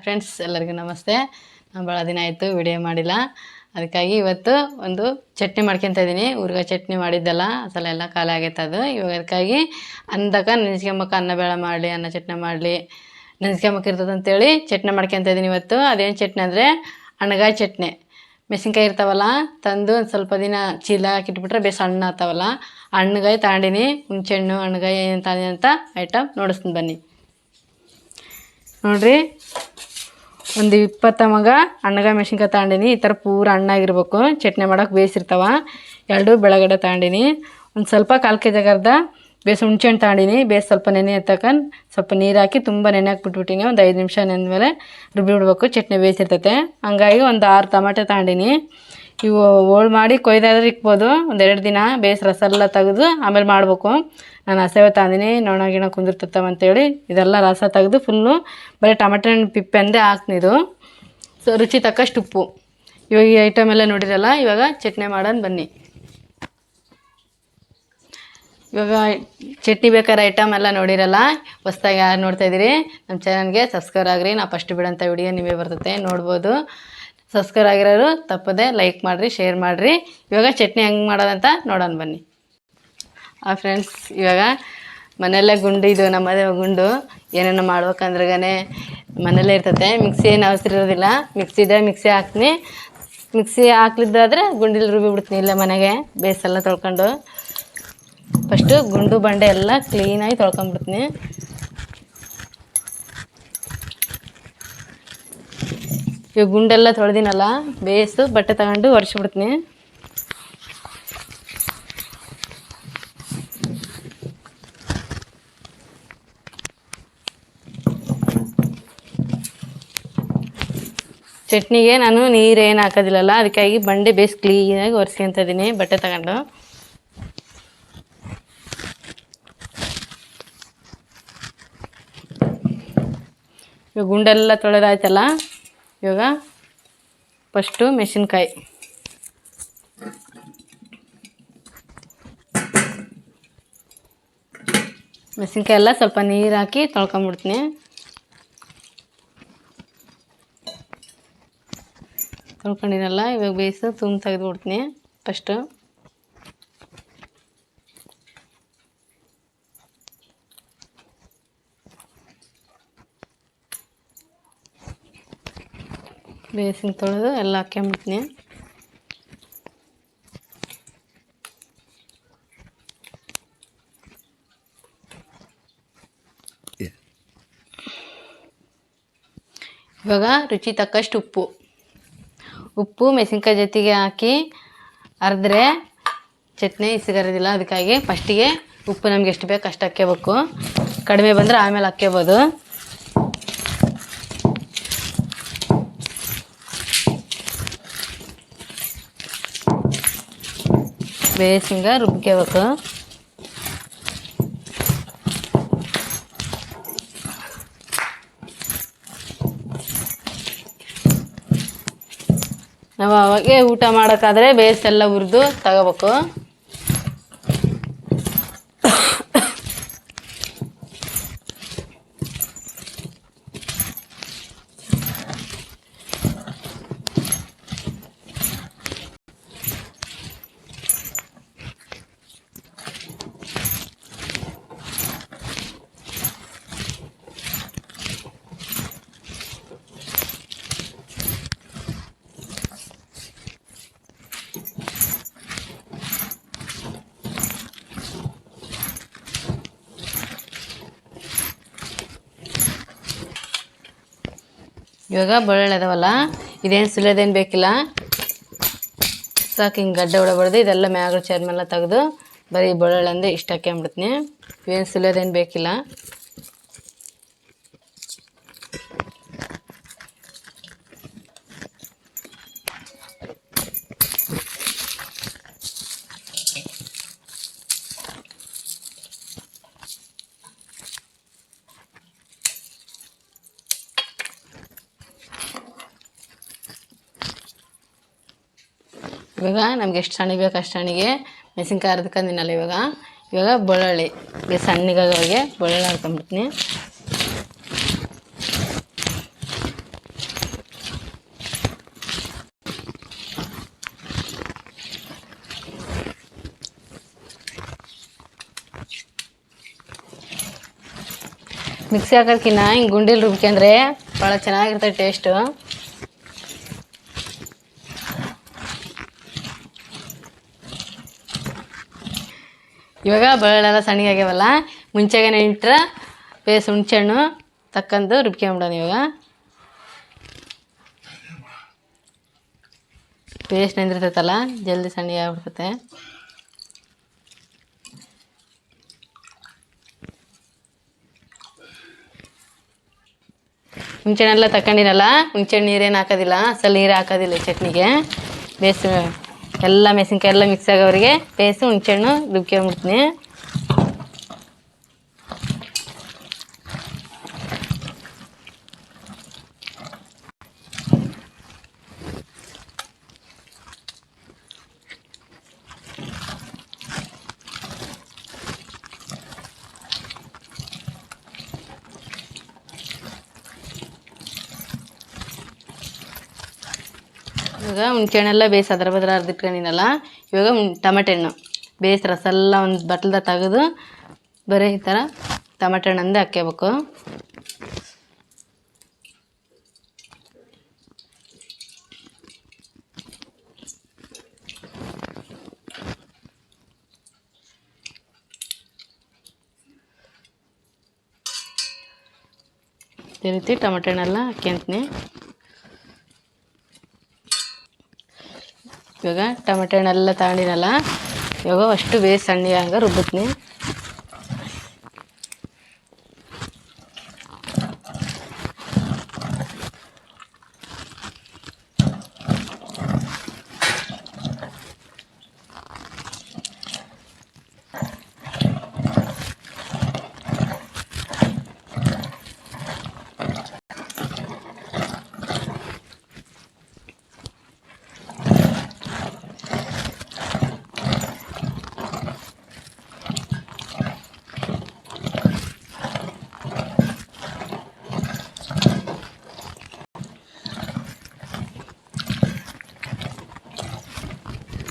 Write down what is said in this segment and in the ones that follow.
Friends ಎಲ್ಲರಿಗೂ ನಮಸ್ತೆ. ನಾನು ಭಾಳ ದಿನ ಆಯಿತು ವಿಡಿಯೋ ಮಾಡಿಲ್ಲ, ಅದಕ್ಕಾಗಿ ಇವತ್ತು ಒಂದು ಚಟ್ನಿ ಮಾಡ್ಕೊತ ಇದ್ದೀನಿ. ಊರ್ಗ ಚಟ್ನಿ ಮಾಡಿದ್ದಲ್ಲ ಅಸಲ ಎಲ್ಲ ಖಾಲಿ ಆಗೈತೆ ಅದು. ಇವಾಗ ಅದಕ್ಕಾಗಿ ಅಂದಕ್ಕೆ ನೆನೆಸ್ಕೊಂಬಕ್ಕ ಅನ್ನ ಬೇಳೆ ಮಾಡಲಿ, ಅನ್ನ ಚಟ್ನಿ ಮಾಡಲಿ, ನೆನೆಸ್ಕೊಂಬಕ್ಕಿರ್ತದೆ ಅಂತೇಳಿ ಚಟ್ನಿ ಮಾಡ್ಕೊತ ಇದ್ದೀನಿ ಇವತ್ತು. ಅದೇನು ಚಟ್ನಿ ಅಂದರೆ ಹಣ್ಗಾಯಿ ಚಟ್ನಿ. ಮೆಣಸಿನ್ಕಾಯಿ ಇರ್ತಾವಲ್ಲ ತಂದು ಒಂದು ಸ್ವಲ್ಪ ದಿನ ಚೀಲ ಹಾಕಿಟ್ಬಿಟ್ರೆ ಬೇಸ್ ಹಣ್ಣು ಆಗ್ತಾವಲ್ಲ, ಹಣ್ಣುಗಾಯಿ ತಗೊಂಡಿನಿ. ಹುಣಸೆಹಣ್ಣು ಹಣ್ಣುಗಾಯಿ ಏನು ತಂದಿನಿ ಅಂತ ಐಟಮ್ ನೋಡಿಸ್ತೀನಿ ಬನ್ನಿ. ನೋಡಿರಿ, ಒಂದು 20 ಮಗ ಹಣ್ಣುಗಾಯಿ ಮೆಣಸಿನ್ಕಾಯಿ ತಗೊಂಡಿನಿ. ಈ ಥರ ಪೂರ ಹಣ್ಣಾಗಿರ್ಬೇಕು. ಚಟ್ನಿ ಮಾಡೋಕೆ ಬೇಯಿಸಿರ್ತಾವ. 2 ಬೆಳಗಡೆ ತಗೊಂಡಿನಿ. ಒಂದು ಸ್ವಲ್ಪ 1/4 kg ಅರ್ಧ ಬೇಸ್ ಹುಣ್ಸೆಹಣ್ಣು ತಗೊಂಡಿನಿ. ಬೇಸ್ ಸ್ವಲ್ಪ ನೆನೆ ತಕೊಂಡು ಸ್ವಲ್ಪ ನೀರು ಹಾಕಿ ತುಂಬ ನೆನೆ ಹಾಕ್ಬಿಟ್ಬಿಟ್ಟಿನಿ. ಒಂದು 5 ನಿಮಿಷ ನೆಂದಮೇಲೆ ರುಬ್ಬಿ ಬಿಡ್ಬೇಕು. ಚಟ್ನಿ ಬೇಯಿಸಿರ್ತೈತೆ. ಹಂಗಾಗಿ ಒಂದು 6 ಟೊಮೆಟೊ ತಗೊಂಡಿನಿ. ಇವು ಹೋಳು ಮಾಡಿ ಕೊಯ್ದಾದ್ರೆ ಇಕ್ಬೋದು. ಒಂದು 2 ದಿನ ಬೇಸ್ ರಸ ಎಲ್ಲ ತೆಗೆದು ಆಮೇಲೆ ಮಾಡಬೇಕು. ನಾನು ಹಸೆವೆ ತಂದಿನಿ, ನೊಣ ಗಿಣ ಕುಂದಿರ್ತತ್ತವಂತೇಳಿ ಇದೆಲ್ಲ ರಸ ತೆಗೆದು ಫುಲ್ಲು ಬರೀ ಟೊಮೆಟೊ ಹಣ್ಣು ಪಿಪ್ಪೆಂದೇ ಹಾಕ್ನಿದು. ಸೊ ರುಚಿ ತಕ್ಕಷ್ಟು ಉಪ್ಪು. ಇವಾಗ ಈ ಐಟಮ್ ಎಲ್ಲ ನೋಡಿರಲ್ಲ, ಇವಾಗ ಚಟ್ನಿ ಮಾಡೋಣ ಬನ್ನಿ. ಇವಾಗ ಚಟ್ನಿ ಬೇಕಾದ್ರೆ ಐಟಮ್ ಎಲ್ಲ ನೋಡಿರಲ್ಲ. ಹೊಸ್ದಾಗಿ ಯಾರು ನೋಡ್ತಾಯಿದ್ದೀರಿ ನಮ್ಮ ಚಾನಲ್ಗೆ ಸಬ್ಸ್ಕ್ರೈಬ್ ಆಗಿರಿ. ನಾವು ಫಸ್ಟ್ ಬಿಡೋಂಥ ವಿಡಿಯೋ ನೀವೇ ಬರ್ತೈತೆ ನೋಡ್ಬೋದು. ಸಬ್ಸ್ಕ್ರೈಬ್ ಆಗಿರೋರು ತಪ್ಪದೆ ಲೈಕ್ ಮಾಡಿರಿ, ಶೇರ್ ಮಾಡಿರಿ. ಇವಾಗ ಚಟ್ನಿ ಹೆಂಗೆ ಮಾಡೋದಂತ ನೋಡೋಣ ಬನ್ನಿ. ಫ್ರೆಂಡ್ಸ್, ಇವಾಗ ಮನೆಯಲ್ಲೇ ಗುಂಡು ಇದು ನಮ್ಮದೇ ಗುಂಡು. ಏನೇನು ಮಾಡ್ಬೇಕಂದ್ರಗನೆ ಮನೆಯಲ್ಲೇ ಇರ್ತೈತೆ. ಮಿಕ್ಸಿ ಏನು ಅವಸರ ಇರೋದಿಲ್ಲ. ಮಿಕ್ಸಿ ಇದೆ, ಮಿಕ್ಸಿ ಹಾಕ್ತೀನಿ. ಮಿಕ್ಸಿ ಹಾಕ್ಲಿದ್ದಾದರೆ ಗುಂಡಿಲಿ ರುಬ್ಬಿ ಬಿಡ್ತೀನಿ. ಇಲ್ಲ ಮನೆಗೆ ಬೇಸೆಲ್ಲ ತೊಳ್ಕೊಂಡು ಫಸ್ಟು ಗುಂಡು ಬಂಡೆ ಎಲ್ಲ ಕ್ಲೀನಾಗಿ ತೊಳ್ಕೊಂಬಿಡ್ತೀನಿ. ಇವಾಗ ಗುಂಡೆಲ್ಲ ತೊಳೆದಿನಲ್ಲ, ಬೇಸು ಬಟ್ಟೆ ತಗೊಂಡು ಒರೆಸ್ಬಿಡ್ತೀನಿ. ಚಟ್ನಿಗೆ ನಾನು ನೀರೇನು ಹಾಕೋದಿಲ್ಲಲ್ಲ, ಅದಕ್ಕಾಗಿ ಬಂಡೆ ಬೇಸ್ ಕ್ಲೀನಾಗಿ ಒರೆಸ್ಕೊಂತ ಇದ್ದೀನಿ ಬಟ್ಟೆ ತಗೊಂಡು. ಇವಾಗ ಗುಂಡೆಲ್ಲ ತೊಳೆದಾಯ್ತಲ್ಲ, ಇವಾಗ ಫಸ್ಟು ಮೆಣಸಿನ್ಕಾಯಿ ಎಲ್ಲ ಸ್ವಲ್ಪ ನೀರು ಹಾಕಿ ತೊಳ್ಕೊಂಬಿಡ್ತೀನಿ. ತೊಳ್ಕೊಂಡಿರಲ್ಲ, ಇವಾಗ ಬೇಯಿಸು ತುಂಬ ತೆಗೆದುಬಿಡ್ತೀನಿ. ಫಸ್ಟು ಬೇಯಿಸಿನ ತೊಳೆದು ಎಲ್ಲ ಹಾಕ್ಕೊಂಬಿಡ್ತೀನಿ. ಇವಾಗ ರುಚಿ ತಕ್ಕಷ್ಟು ಉಪ್ಪು ಮೆಣಸಿನ್ಕಾಯಿ ಜೊತೆಗೆ ಹಾಕಿ ಅರ್ದ್ರೆ ಚಟ್ನಿ ಇಸಿಗರೋದಿಲ್ಲ. ಅದಕ್ಕಾಗಿ ಫಸ್ಟಿಗೆ ಉಪ್ಪು ನಮ್ಗೆ ಎಷ್ಟು ಬೇಕು ಅಷ್ಟು ಹಾಕ್ಕೋಬೇಕು. ಕಡಿಮೆ ಬಂದರೆ ಆಮೇಲೆ ಹಾಕ್ಕೋಬೋದು. ಬೇಸಿಂಗ ರುಬ್ಕೋಬೇಕು. ನಾವು ಅವಾಗೆ ಊಟ ಮಾಡೋಕ್ಕಾದ್ರೆ ಬೇಸೆಲ್ಲ ಹುರಿದು ತಗೋಬೇಕು. ಇವಾಗ ಬೆಳ್ಳುಳ್ಳಿ ಅದಾವಲ್ಲ, ಇದೇನು ಸುಲಿಯೋದೇನು ಬೇಕಿಲ್ಲ. ಸಾಕು ಹಿಂಗೆ ಗಡ್ಡೆ ಹೊಡಬಾರ್ದು. ಇದೆಲ್ಲ ಮ್ಯಾಗಳ ಚರ್ಮೆಲ್ಲ ತೆಗೆದು ಬರೀ ಬೆಳ್ಳುಳ್ಳಿ ಅಂದರೆ ಇಷ್ಟು ಹಾಕ್ಕೊಂಬಿಡ್ತೀನಿ. ಇವೇನು ಸುಲಿಯೋದೇನು ಬೇಕಿಲ್ಲ. ಇವಾಗ ನಮ್ಗೆ ಎಷ್ಟು ಸಣ್ಣ ಬೇಕು ಅಷ್ಟು ಸಣ್ಣಗೆ ಮೆಣಸಿನ್ಕಾಯಿ ಅರ್ದ್ಕೊಂಡಿನಲ್ಲ. ಇವಾಗ ಬೆಳ್ಳುಳ್ಳಿ ಸಣ್ಣಗೆ ಬೆಳ್ಳುಳ್ಳಿ ಹಾಕ್ಕೊಂಬಿಡ್ತೀನಿ. ಮಿಕ್ಸಿ ಹಾಕೋದಕ್ಕಿಂತ ಹಿಂಗೆ ಗುಂಡಿಲಿ ರುಬ್ಕೊಂಡ್ರೆ ಭಾಳ ಚೆನ್ನಾಗಿರ್ತದೆ ಟೇಸ್ಟು. ಇವಾಗ ಬೆಳ್ಳೆಲ್ಲ ಸಣ್ಣಗಾಗ್ಯಾವಲ್ಲ, ಮುಂಚೆಗೆ ಇಟ್ಟರೆ ಬೇಸ್ ಹುಣ್ಸೆಹಣ್ಣು ತಕ್ಕಂದು ರುಬ್ಕೊಂಬಿಡೋಣ. ಇವಾಗ ಪೇಸ್ಟ್ ನೆಂದಿರ್ತೈತಲ್ಲ ಜಲ್ದಿ ಸಣ್ಣಗೆ ಆಗ್ಬಿಡ್ತೈತೆ. ಹುಣ್ಸೆಹಣ್ಣೆಲ್ಲ ತಗೊಂಡಿನಲ್ಲ, ಹುಣ್ಸೆಹಣ್ಣು ನೀರೇನು ಹಾಕೋದಿಲ್ಲ, ಅಸಲು ನೀರು ಹಾಕೋದಿಲ್ಲ ಚಟ್ನಿಗೆ. ಬೇಸು ಎಲ್ಲ ಮೆಣಸಿನ್ಕಾಯಿ ಎಲ್ಲ ಮಿಕ್ಸ್ ಆಗೋವರೆಗೆ ಬೇಸು ಹುಣ್ಸೆಹಣ್ಣು ರುಬ್ಕೊಂಬಿಡ್ತೀನಿ. ಇವಾಗ ಹುಣ್ಸೆಹಣ್ಣೆಲ್ಲ ಬೇಯಿಸಿ ಅದ್ರ ಬದ್ರ ಅರ್ದಿಟ್ಕೊಂಡಿನಲ್ಲ, ಇವಾಗ ಟಮಾಟೆ ಹಣ್ಣು ಬೇಯಿಸಿ ರಸ ಎಲ್ಲ ಒಂದು ಬಟ್ಲದಾಗ ತೆಗೆದು ಬರೀ ಈ ಥರ ಟಮಾಟೆ ಹಣ್ಣಂದೇ ಹಾಕ್ಕೋಬೇಕು. ಈ ರೀತಿ ಟಮಾಟೆ ಹಣ್ಣೆಲ್ಲ ಹಾಕ್ಯಂತೀನಿ. ಇವಾಗ ಟಮಾಟೆ ಹಣ್ಣೆಲ್ಲ ತಗೊಂಡಿನಲ್ಲ, ಇವಾಗ ಅಷ್ಟು ಬೇಸ್ ಸಣ್ಣಗೆ ಹಂಗೆ ರುಬ್ಬತ್ತೀನಿ.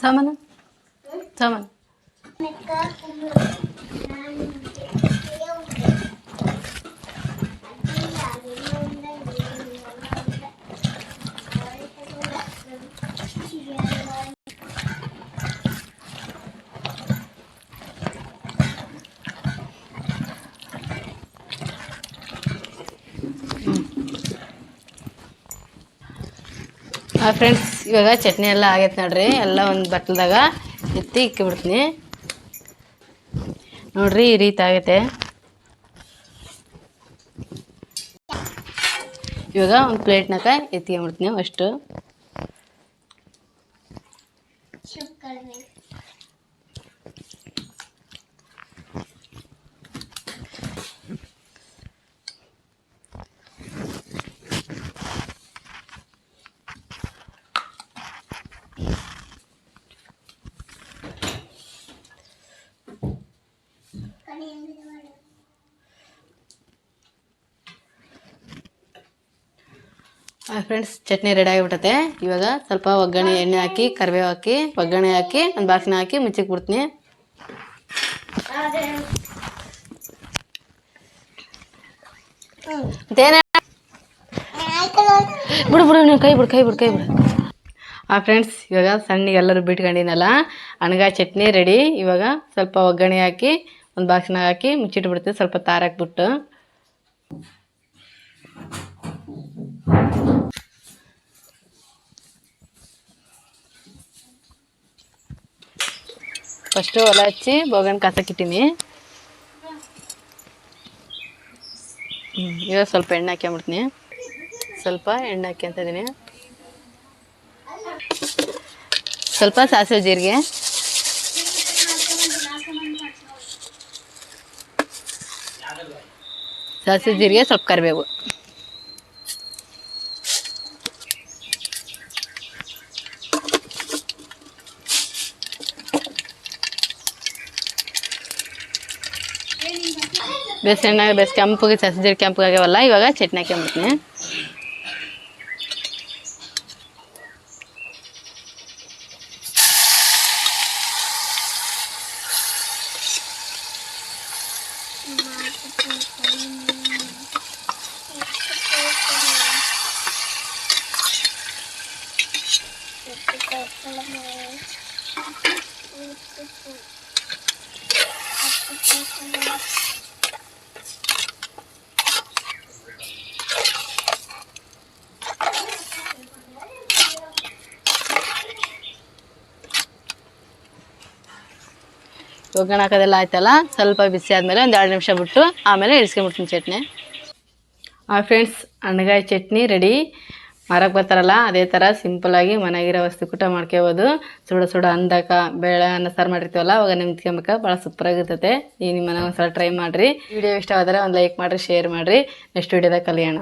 ಸಾಮಾನು ಸಾಮಾನು ಫ್ರೆಂಡ್ಸ್, ಇವಾಗ ಚಟ್ನಿ ಎಲ್ಲ ಆಗೈತೆ ನೋಡ್ರಿ. ಎಲ್ಲ ಒಂದು ಬಟ್ಲದಾಗ ಎತ್ತಿ ಇಕ್ಕಿಬಿಡ್ತೀನಿ. ನೋಡ್ರಿ ಈ ರೀತಿ ಆಗೈತೆ. ಇವಾಗ ಒಂದು ಪ್ಲೇಟ್ನಾಗ ಎತ್ಕೊಂಬಿಡ್ತೀನಿ ಅಷ್ಟು. ಫ್ರೆಂಡ್ಸ್, ಚಟ್ನಿ ರೆಡಿ ಆಗಿಬಿಟ್ಟತೆ. ಇವಾಗ ಸ್ವಲ್ಪ ಒಗ್ಗರಣೆ ಎಣ್ಣೆ ಹಾಕಿ ಕರಿಬೇವು ಹಾಕಿ ಒಗ್ಗರಣೆ ಹಾಕಿ ಒಂದು ಬಾಕ್ಸ್ನ ಹಾಕಿ ಮುಚ್ಚಿಕ್ ಬಿಡ್ತೀನಿ. ಬಿಡು ಬಿಡು ನೀವು ಕೈ ಬಿಡು. ಫ್ರೆಂಡ್ಸ್, ಇವಾಗ ಸಣ್ಣಗೆ ಎಲ್ಲರೂ ಬಿಟ್ಕೊಂಡಿನಲ್ಲ, ಅಣಗಾಯಿ ಚಟ್ನಿ ರೆಡಿ. ಇವಾಗ ಸ್ವಲ್ಪ ಒಗ್ಗರಣೆ ಹಾಕಿ ಒಂದು ಬಾಕ್ಸ್ನಾಗ ಹಾಕಿ ಮುಚ್ಚಿಟ್ಬಿಡ್ತೀವಿ, ಸ್ವಲ್ಪ ತಾರ ಹಾಕ್ಬಿಟ್ಟು. ಫಸ್ಟು ಒಲೆ ಹಚ್ಚಿ ಬೋಗಣ್ ಕಾಸಕ್ಕಿಟ್ಟೀನಿ. ಇವಾಗ ಸ್ವಲ್ಪ ಎಣ್ಣೆ ಹಾಕ್ಕೊಂಬಿಡ್ತೀನಿ. ಸ್ವಲ್ಪ ಎಣ್ಣೆ ಹಾಕ್ಯಂತಿದ್ದೀನಿ. ಸ್ವಲ್ಪ ಸಾಸಿವೆ ಜೀರಿಗೆ, ಸ್ವಲ್ಪ ಕರಿಬೇವು, ಬೇಸಣ್ಣಾಗ ಬೇಸ್ ಕೆಂಪುಗೆ ಸಾಸಿವೆ ಜೀರಿಗೆ ಕೆಂಪಗಾಗ್ಯಾವಲ್ಲ, ಇವಾಗ ಚಟ್ನಿ ಹಾಕ್ಕೊಂಬಿಡ್ತೀನಿ. ಒಗ್ಗರಣೆ ಹಾಕೋದೆಲ್ಲ ಆಯ್ತಲ್ಲ, ಸ್ವಲ್ಪ ಬಿಸಿ ಆದಮೇಲೆ ಒಂದು 2 ನಿಮಿಷ ಬಿಟ್ಟು ಆಮೇಲೆ ಇಳಿಸ್ಕೊಂಡ್ಬಿಡ್ತೀನಿ ಚಟ್ನಿ. ಫ್ರೆಂಡ್ಸ್, ಹಣ್ಣುಗಾಯಿ ಚಟ್ನಿ ರೆಡಿ. ಮಾರಕ್ಕೆ ಬರ್ತಾರಲ್ಲ ಅದೇ ಥರ ಸಿಂಪಲಾಗಿ ಮನೆಯಾಗಿರೋ ವಸ್ತು ಕೂಟ ಮಾಡ್ಕೋಬೋದು. ಸುಡ ಅಂದಕ ಬೇಳೆ ಅನ್ನ ಸಾರು ಮಾಡಿರ್ತೀವಲ್ಲ ಅವಾಗ ನಿಮ್ತ್ಕೊಂಬೇಕ ಭಾಳ ಸೂಪರಾಗಿರ್ತೈತೆ. ಈ ನಿಮ್ಮ ಮನೆಗೆ ಒಂದ್ಸಲ ಟ್ರೈ ಮಾಡಿರಿ. ವಿಡಿಯೋ ಇಷ್ಟ ಆದರೆ ಒಂದು ಲೈಕ್ ಮಾಡಿರಿ, ಶೇರ್ ಮಾಡಿರಿ. ನೆಕ್ಸ್ಟ್ ವಿಡಿಯೋದಾಗ ಕಲಿಯೋಣ.